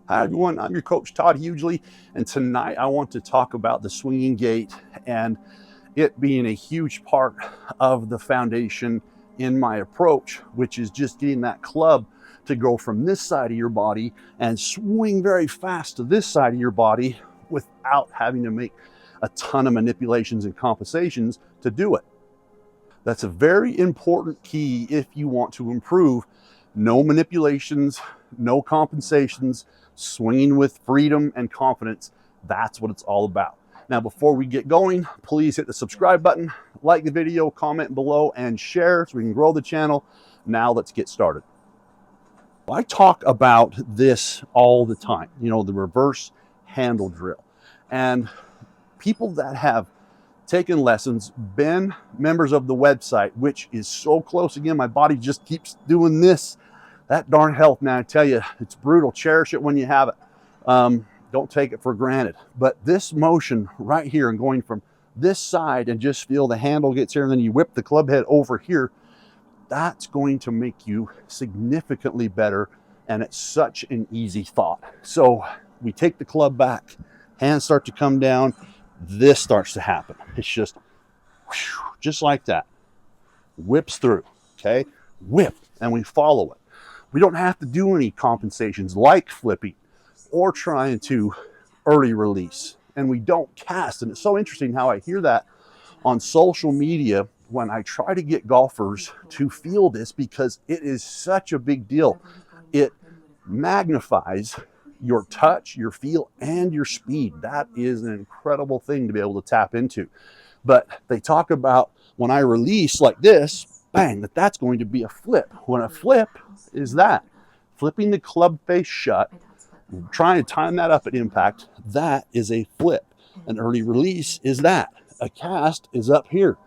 Hi everyone, I'm your coach Todd Hughley, and tonight I want to talk about the swinging gait and it being a huge part of the foundation in my approach, which is just getting that club to go from this side of your body and swing very fast to this side of your body without having to make a ton of manipulations and compensations to do it. That's a very important key if you want to improve. No manipulations, no compensations, swinging with freedom and confidence. That's what it's all about. Now, before we get going, please hit the subscribe button, like the video, comment below, and share so we can grow the channel. Now let's get started. I talk about this all the time, you know, the reverse handle drill. And people that have taken lessons, been members of the website, which is so close. Again, my body just keeps doing this. That darn health, man, I tell you, it's brutal. Cherish it when you have it. Don't take it for granted. But this motion right here and going from this side and just feel the handle gets here and then you whip the club head over here, that's going to make you significantly better. And it's such an easy thought. So we take the club back, hands start to come down. This starts to happen. It's just like that. Whips through, okay? Whip, and we follow it. We don't have to do any compensations like flipping or trying to early release. And we don't cast. And it's so interesting how I hear that on social media when I try to get golfers to feel this, because it is such a big deal. It magnifies your touch, your feel, and your speed. That is an incredible thing to be able to tap into. But they talk about when I release like this, bang, that's going to be a flip. When a flip is that, flipping the club face shut, trying to time that up at impact, that is a flip. An early release is that. A cast is up here.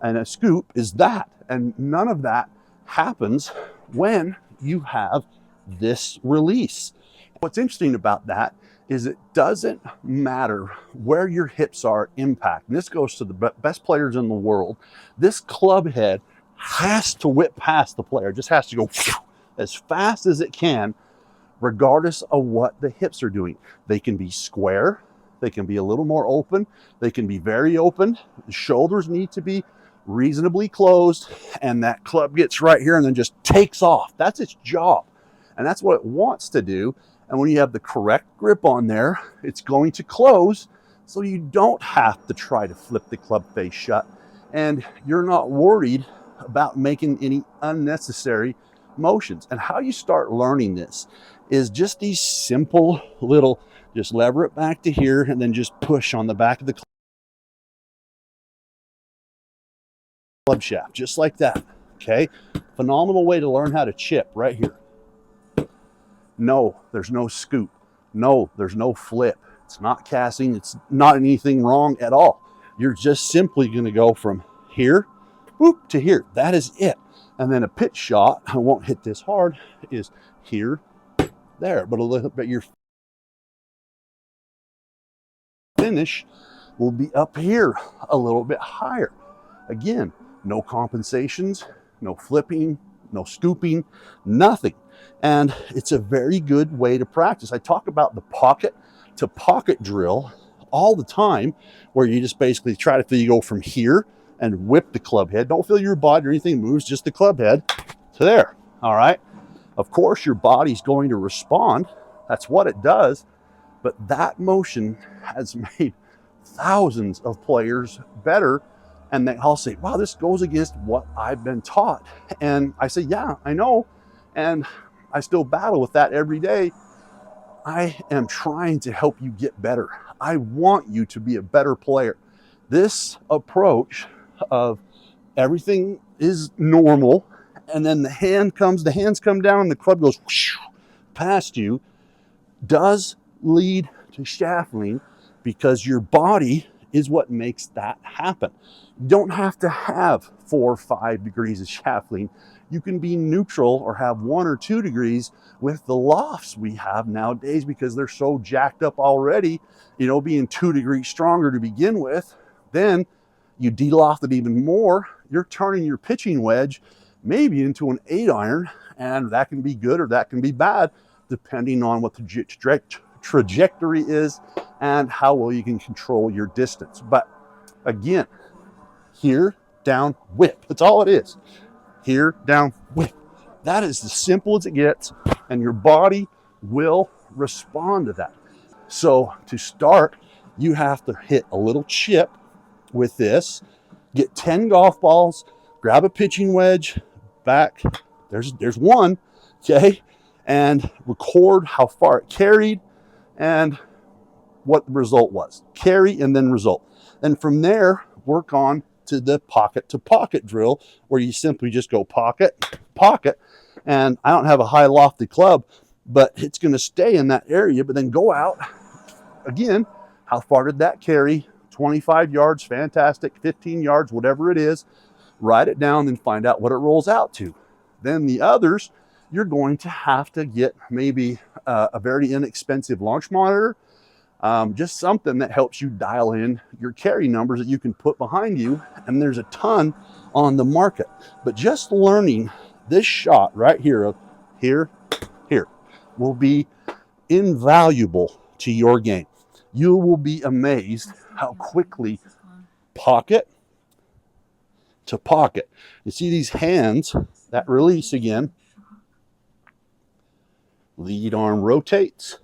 And a scoop is that. And none of that happens when you have this release. What's interesting about that is it doesn't matter where your hips are at impact. And this goes to the best players in the world. This club head has to whip past the player. It just has to go as fast as it can, regardless of what the hips are doing. They can be square. They can be a little more open. They can be very open. The shoulders need to be reasonably closed. And that club gets right here and then just takes off. That's its job. And that's what it wants to do. And when you have the correct grip on there, it's going to close so you don't have to try to flip the club face shut. And you're not worried about making any unnecessary motions. And how you start learning this is just these simple little, just lever it back to here and then just push on the back of the club shaft, just like that. Okay, phenomenal way to learn how to chip right here. No, there's no scoop. No, there's no flip. It's not casting. It's not anything wrong at all. You're just simply going to go from here whoop, to here. That is it. And then a pitch shot, I won't hit this hard, is here, there. But a little bit, your finish will be up here a little bit higher. Again, no compensations, no flipping, no scooping, nothing. And it's a very good way to practice. I talk about the pocket to pocket drill all the time, where you just basically try to feel you go from here and whip the club head. Don't feel your body or anything moves, just the club head to there. All right. Of course, your body's going to respond. That's what it does. But that motion has made thousands of players better. And they all say, wow, this goes against what I've been taught. And I say, yeah, I know. And I still battle with that every day. I am trying to help you get better. I want you to be a better player. This approach of everything is normal, and then the hands come down and the club goes past you, does lead to shaft lean, because your body is what makes that happen. You don't have to have 4 or 5 degrees of shaft lean. You can be neutral or have 1 or 2 degrees with the lofts we have nowadays, because they're so jacked up already, you know, being 2 degrees stronger to begin with. Then you de-loft it even more. You're turning your pitching wedge maybe into an 8 iron, and that can be good or that can be bad. depending on what the trajectory is and how well you can control your distance. But again, here, down, whip. That's all it is. Here, down, whip. That is as simple as it gets, and your body will respond to that. So to start, you have to hit a little chip with this, get 10 golf balls, grab a pitching wedge, back, there's one, okay, and record how far it carried and what the result was. Carry and then result. And from there, work on to the pocket to pocket drill, where you simply just go pocket, pocket. And I don't have a high lofty club, but it's going to stay in that area, but then go out again. How far did that carry? 25 yards, fantastic. 15 yards, whatever it is, write it down, then find out what it rolls out to. Then the others, you're going to have to get maybe a very inexpensive launch monitor, just something that helps you dial in your carry numbers that you can put behind you. And there's a ton on the market, but just learning this shot right here of here, here will be invaluable to your game. You will be amazed how quickly pocket to pocket. You see these hands that release again. Lead arm rotates.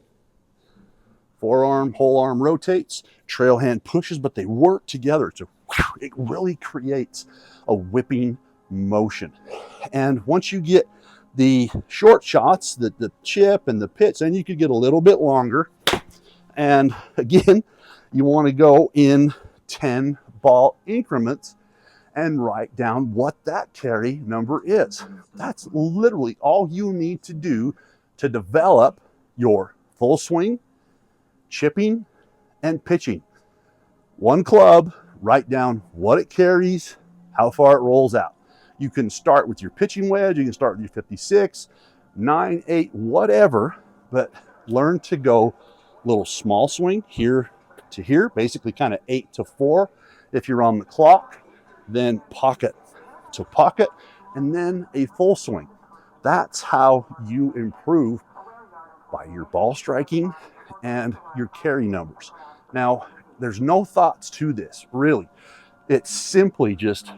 Forearm, whole arm rotates. Trail hand pushes, but they work together. So it really creates a whipping motion. And once you get the short shots, the chip and the pitch, then you could get a little bit longer. And again, you want to go in 10 ball increments and write down what that carry number is. That's literally all you need to do to develop your full swing, chipping, and pitching. One club, write down what it carries, how far it rolls out. You can start with your pitching wedge, you can start with your 56, 9, 8, whatever, but learn to go little small swing here to here, basically kind of 8 to 4 if you're on the clock, then pocket to pocket, and then a full swing. That's how you improve by your ball striking and your carry numbers. Now, there's no thoughts to this, really. It's simply just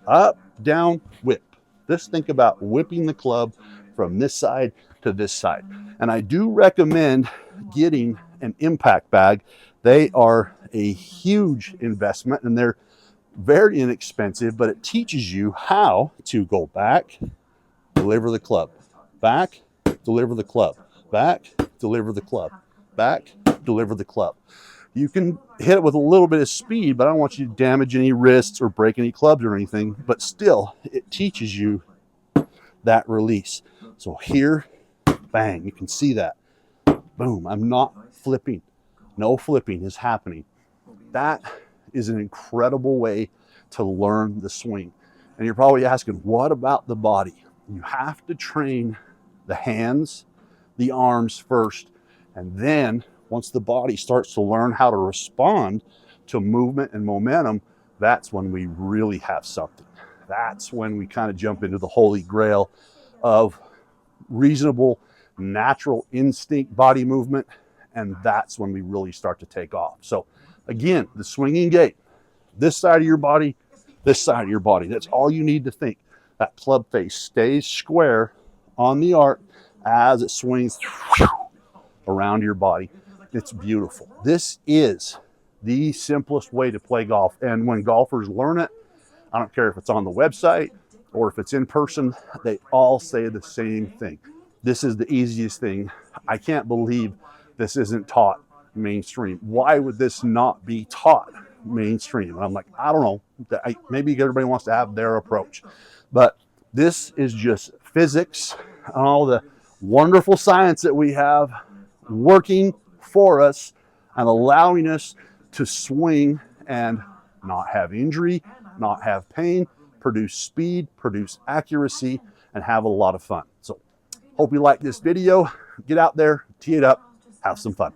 up, down, whip. Just think about whipping the club from this side to this side. And I do recommend getting an impact bag. They are a huge investment and they're very inexpensive, but it teaches you how to go back, deliver the club, back, deliver the club, back, deliver the club, back, deliver the club. You can hit it with a little bit of speed, but I don't want you to damage any wrists or break any clubs or anything, but still it teaches you that release. So here, bang, you can see that. Boom, I'm not flipping. No flipping is happening. That is an incredible way to learn the swing. And you're probably asking, what about the body? You have to train the hands, the arms first, and then once the body starts to learn how to respond to movement and momentum, that's when we really have something. That's when we kind of jump into the holy grail of reasonable, natural instinct body movement, and that's when we really start to take off. So again, the swinging gait, this side of your body, this side of your body. That's all you need to think. That club face stays square on the arc as it swings around your body. It's beautiful. This is the simplest way to play golf. And when golfers learn it, I don't care if it's on the website or if it's in person, they all say the same thing. This is the easiest thing. I can't believe this isn't taught mainstream. Why would this not be taught mainstream? And I'm like, I don't know. Maybe everybody wants to have their approach. But this is just physics and all the wonderful science that we have working for us and allowing us to swing and not have injury, not have pain, produce speed, produce accuracy, and have a lot of fun. So hope you like this video. Get out there, tee it up, have some fun.